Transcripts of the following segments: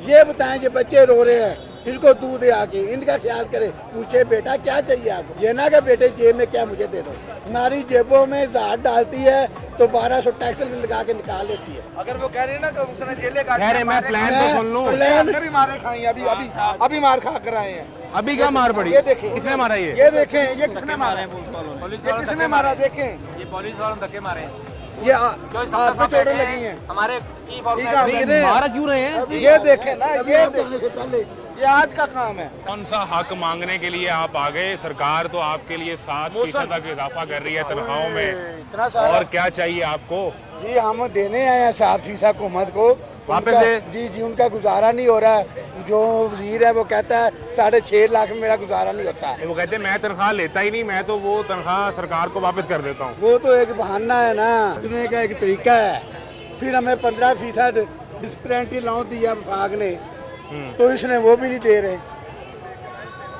ये बताएं जो बच्चे रो रहे हैं इनको दूध दे आके, इनका ख्याल करे, पूछे बेटा क्या चाहिए आपको, ये ना कि बेटे जेब में क्या मुझे दे दो। हमारी जेबों में ज़ात डालती है तो 1200 टैक्स लगा के निकाल लेती है। अगर वो कह रहे हैं ना कि उसने जेलें काटी, कह रहे मैं प्लान तो सुन लूं, हमने भी मारे खाई हैं, अभी मार खा कर आए हैं। अभी क्या मार पड़ी? ये देखें, किसने मारा ये देखें, ये किसने मारा है, किसने मारा देखें, ये पुलिस वालों धक्के मारे हैं, ये हाथ पे चोटें लगी हैं। हमारे चीफ ऑफ मारा क्यों रहे हैं? ये देखें ना, ये देखें, ये आज का काम है। कौन सा हक मांगने के लिए आप आ गए? सरकार तो आपके लिए 7% तक इजाफा कर रही है तनख्वाहों में, इतना सारा और क्या चाहिए आपको? जी हम देने आए हैं 7% हुकूमत को वापस उनका- दे। जी उनका गुजारा नहीं हो रहा है। जो वजीर है वो कहता है 6.5 लाख में मेरा गुजारा नहीं होता है। वो कहते हैं मैं तनख्वाह लेता ही नहीं, मैं तो वो तनख्वाह सरकार को वापस कर देता हूँ। वो तो एक बहाना है ना, देने का एक तरीका है। फिर हमें 15% डिस्पेरेंटी अलाउंस दिया वफाक ने, तो इसने वो भी नहीं दे रहे।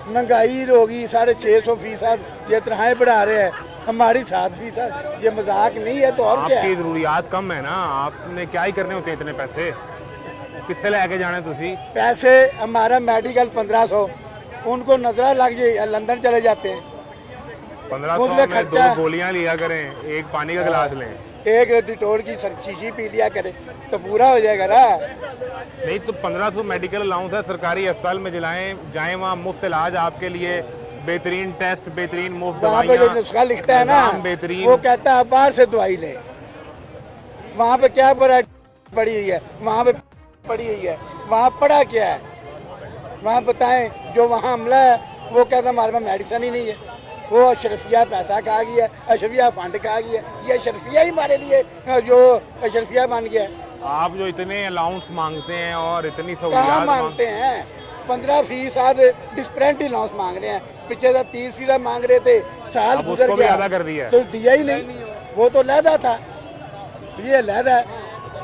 महंगाई होगी 650%, ये तनख्वाहें बढ़ा रहे हैं, हमारी 7%। ये मजाक नहीं है तो और क्या आपकी है? जरूरियात कम है ना, आपने क्या ही करने होते हैं इतने पैसे? कितने लेके जाने तुसी? पैसे हमारा मेडिकल 1500, उनको नजरा लग जाए लंदन चले जाते हैं। 1500 उसमें में खर्चा- 2 गोलियां लिया करें, एक पानी का गिलास लें। एक डिटोल की शीशी पी लिया करे तो पूरा हो जाएगा ना। नहीं तो 1500 मेडिकल अलाउंस है, सरकारी अस्पताल में जाएं वहाँ मुफ्त इलाज आपके लिए, बेहतरीन टेस्ट, बेहतरीन मुफ्त वहाँ पे जो दवाइयाँ, नुस्खा लिखता है ना, निज़ाम बेहतरीन। वो कहता है बाहर से दवाई ले। वहाँ पे क्या पड़ी हुई है, वहाँ पे पड़ी हुई है, वहाँ पड़ा क्या है? वहाँ बताएं जो वहाँ हमला है वो कहता हमारे पास मेडिसिन ही नहीं है। वो अशरफिया पैसा खा गया, अशरफिया फंड खा गया। ये अशरफिया ही हमारे लिए जो अशरफिया बन गया है। आप जो इतने अलाउंस मांगते हैं और इतनी कहाँ सहूलियात मांगते हैं? 15% डिस्पेरेंट अलाउंस मांग रहे हैं, पीछे से 30% मांग रहे थे, साल अब गुजर उसको भी गया अदा कर दिया है। तो दिया ही नहीं। वो तो लहदा था, ये लहदा है,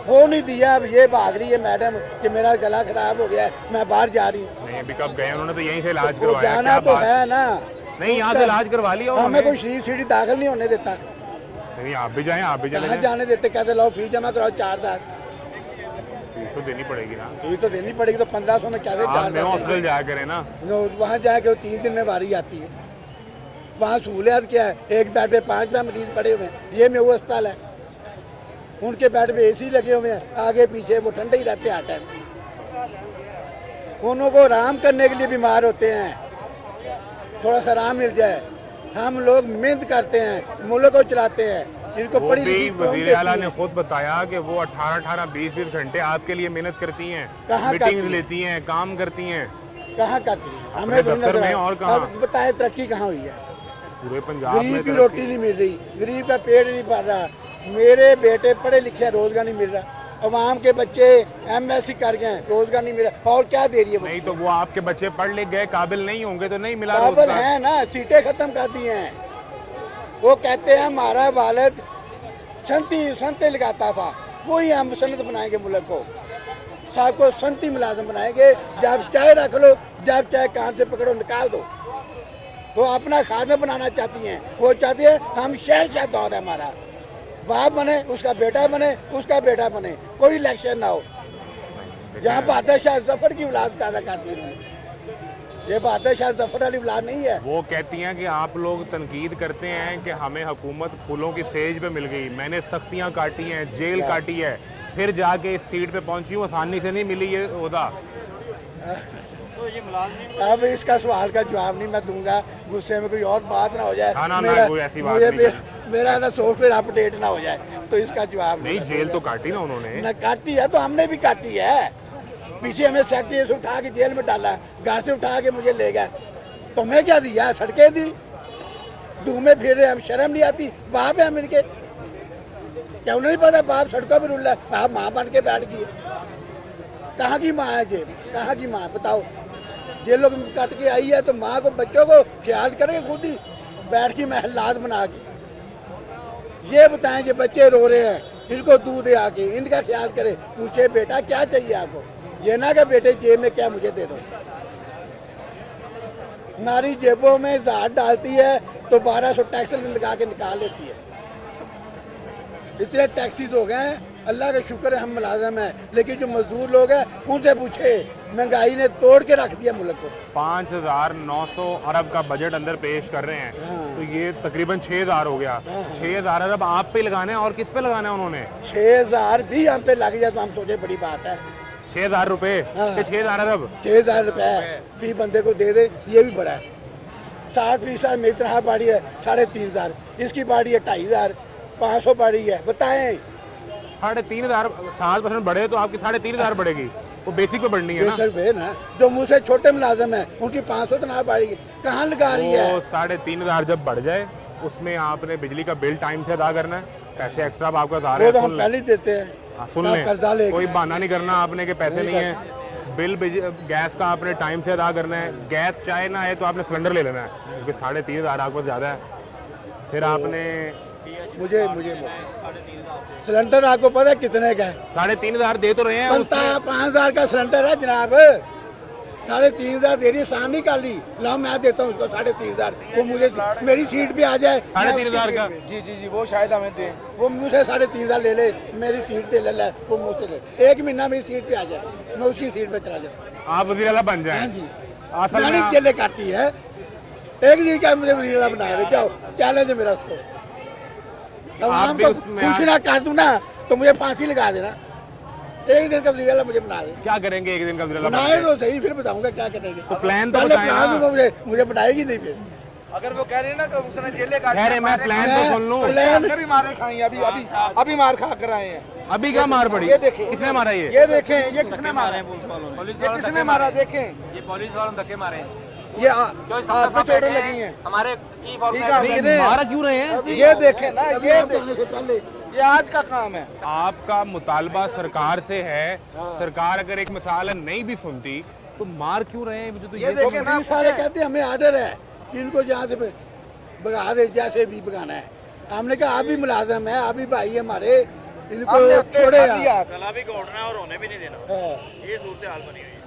वो नहीं दिया। अब ये भाग रही है मैडम कि मेरा गला खराब हो गया है, मैं बाहर जा रही हूँ। नहीं अभी कब गए? उन्होंने तो यहीं से इलाज वो करवाया। जाना क्या तो बात? है ना। नहीं यहाँ से इलाज करवा लिया हमें उन्होंने। कोई शरीफ सीढ़ी दाखिल नहीं होने देता। नहीं आप भी जाएं, आप भी चले कहाँ जाएं। जाने देते? कहते लो फीस जमा कराओ 4000। फीस तो देनी पड़ेगी ना। फीस तो देनी पड़ेगी, तो 1500 में कैसे आप 4000? हॉस्पिटल जाया करें ना। वहाँ जाके 3 दिन में बारी आती है। वहाँ सहूलियत क्या है? एक बेड पे 5 मरीज पड़े हुए हैं। ये में वो अस्पताल है, उनके बेड पे AC लगे हुए हैं, आगे पीछे वो ठंडे ही रहते हैं हर टाइम। उनको आराम करने के लिए बीमार होते हैं, थोड़ा सा आराम मिल जाए। हम लोग मेहनत करते हैं, मुल्क को चलाते हैं, इनको वो पढ़ी भी लिखी कौन वजीर आला देती ने है? खुद बताया कि वो 18-18, 20-20 घंटे आपके लिए मेहनत करती हैं, कहाँ मीटिंग्स करती हैं? लेती हैं, काम करती हैं कहाँ करती है? अपने हमें तो दफ्तर नजर में आया। और कहाँ? अब बताए तरक्की कहाँ हुई है? पूरे पंजाब में। गरीब की रोटी नहीं मिल रही, गरीब का पेट नहीं भर रहा। मेरे बेटे पढ़े लिखे हैं, रोजगार नहीं मिल रहा। अवाम के बच्चे MSc कर गए हैं, रोजगार नहीं मिल रहा। और क्या दे रही है वो? नहीं तो वो आपके बच्चे पढ़ लिख गए, काबिल नहीं होंगे तो नहीं मिला काबिल रोजगार। है ना, सीटें खत्म कर दी हैं। वो कहते हैं हमारा वालिद संते लगाता था, वही हम सनत बनाएंगे मुल्क को। साहब को संती मुलाजम बनाएंगे, जब चाहे रख लो, जब चाहे कान से पकड़ो निकाल दो। वो अपना खादम बनाना चाहती हैं। वो चाहती है हम शहर दौर है हमारा, बाप बने, उसका बेटा बने, उसका बेटा बने, कोई इलेक्शन ना हो। यहाँ बहादुर शाह जफर की औलाद पैदा कर दी उन्होंने। ये बहादुर शाह जफर वाली औलाद नहीं है। वो कहती हैं कि आप लोग तनकीद करते हैं कि हमें हुकूमत फूलों की सेज पे मिल गई, मैंने सख्तियां काटी हैं, जेल काटी है, फिर जाके इस सीट पे पहुंची हूँ, आसानी से नहीं मिली ये ओहदा। अब इसका सवाल का जवाब नहीं मैं दूंगा, गुस्से में कोई और बात ना हो जाए। ना, कोई ऐसी बात नहीं है। मेरा ना सॉफ्टवेयर अपडेट ना हो जाए, तो इसका जवाब नहीं जेल तो काटी ना उन्होंने। न काटी है तो हमने भी काटी है। पीछे हमें सेक्रेटरी से उठा के जेल में डाला, घर से उठा के मुझे ले गया। तुम्हें क्या दिया? सड़कें दी, धूमे फिर रहे, हम शर्म नहीं आती? बाप है मिलके, क्या उन्हें नहीं पता बाप सड़कों पर रुल रहा है? बाप माँ बन के बैठ गई। कहाँ की माँ है जेब? कहाँ की माँ बताओ? ये लोग कट के आई है तो माँ को बच्चों को ख्याल करेंगे खुद ही बैठ की महलात बना के। ये बताएं जो बच्चे रो रहे हैं इनको दूध दे आके, इनका ख्याल करे, पूछे बेटा क्या चाहिए आपको, ये ना कि बेटे जेब में क्या मुझे दे दो। हमारी जेबों में ज़ात डालती है तो 1200 टैक्स लगा के निकाल लेती है। इतने टैक्सीज हो गए हैं अल्लाह का शुक्र है हम मुलाजम है, लेकिन जो मजदूर लोग हैं उनसे पूछे, महंगाई ने तोड़ के रख दिया मुल्क को। 5,900 अरब का बजट अंदर पेश कर रहे हैं, हाँ। तो ये तकरीबन 6,000 हो गया। 6,000 अरब आप पे लगाने हैं और किस पे लगाना है उन्होंने? 6,000 भी हम पे लग जाए तो हम सोचे बड़ी बात है। 6,000 रुपए हाँ। 6,000 अरब 6,000 रुपए फी बंदे को दे दे, ये भी बड़ा है। 7% मेरी तनख्वाह बाड़ी है 3,500, इसकी बाड़ी है 2,500, 500 बाड़ी है, बताएं। 3,500 7% बढ़े तो आपकी 3,500 बढ़ेगी, वो बेसिक पे बढ़नी है ना। बेशक बे ना, जो मुझसे छोटे मुलाजम है उनकी 500 तनख्वाह बाड़ी है, कहाँ लगा रही है? वो 3,500 जब बढ़ जाए उसमें आपने बिजली का बिल टाइम से अदा करना है, पैसे एक्स्ट्रा आपका आ रहे वो तो हैं, हम पहले ही देते हैं। सुन आप लें, कर्जा ले कोई बहाना नहीं करना आपने कि पैसे नहीं है। बिल गैस का आपने टाइम से अदा करना है, गैस चाहे ना आए तो आपने सिलेंडर ले लेना है, क्योंकि 3,500 आपके पास ज़्यादा है। फिर आपने मुझे सिलेंडर आपको पता है कितने का है? 3,500 दे तो रहे हैं, 5,000 का सिलेंडर है जनाब। 3,500 दे रही शान नहीं कर ली, लाओ मैं देता हूँ उसको 3,500, वो मुझे मेरी सीट पे आ जाए। 3,500 का जी वो शायद हमें दें। वो मुझसे 3,500 ले ले, मेरी सीट पे ले ले, वो मुझसे ले, 1 महीना मेरी सीट पे आ जाए, मैं उसकी सीट पे चला जाऊँ। आप वज़ीर आला बन जाए। हाँ जी, असल मैंने में चले काटी है, एक दिन क्या मुझे वजीर बना दे, जाओ चैलेंज है मेरा उसको। अब आप आम भी को उसमें खुश ना कर दूं ना तो मुझे फांसी लगा देना, एक दिन का वजीर मुझे बना दे। क्या करेंगे एक दिन का वज़ीर आला बनाए बन तो सही, फिर बताऊंगा क्या करेंगे। तो प्लान तो पहले बताएं प्लान ना। तो मुझे बनाएगी नहीं फिर। अगर वो कह रहे हैं ना कि उसने जेलें काटी, कह रहे मैं प्लान तो सुन लूं। प्लान भी मारे खाई, अभी मार खा कर आए हैं। अभी क्या मार पड़ी? ये देखें, किसने मारा ये? ये देखें, ये किसने मारा? पुलिस ये वालों ने किसने धक्के मारा? मारे। देखें, ये पुलिस वालों ने धक्के मारे हैं। ये जो इस हाथ पे तरफ चोटें बैठे लगी हैं। हमारे चीफ ठीक ऑफिसर है, नहीं, मारा क्यों रहे हैं? ये देखें ना, अभी ये आप आने से पहले ये आज का काम है। आपका मुतालबा सरकार से है, सरकार अगर एक मिसाल है नहीं भी सुनती तो मार क्यों रहे हैं? मुझे तो ये ये देखें ना, पुलिस वाले कहते हैं हमें आर्डर है कि इनको जहाँ से भगा दे, जैसे भी भगाना है। हमने कहा आप भी मुलाजम है, आप भी भाई है हमारे, इनको छोड़े आप। गला भी घोटना है और होने भी नहीं देना, हाँ। ये सूरत हाल बनी हुई है।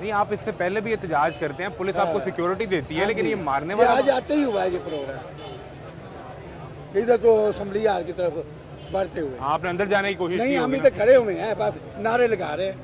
नहीं, आप इससे पहले भी एहतजाज करते हैं, पुलिस आपको सिक्योरिटी देती है, लेकिन ये मारने ये वाला आज आते ही हुआ है ये प्रोग्राम, इधर को असेंबली हाल की तरफ बढ़ते हुए। आपने अंदर जाने की कोशिश की नहीं, हम होगी इधर ना? खड़े हुए हैं, बस नारे लगा रहे हैं।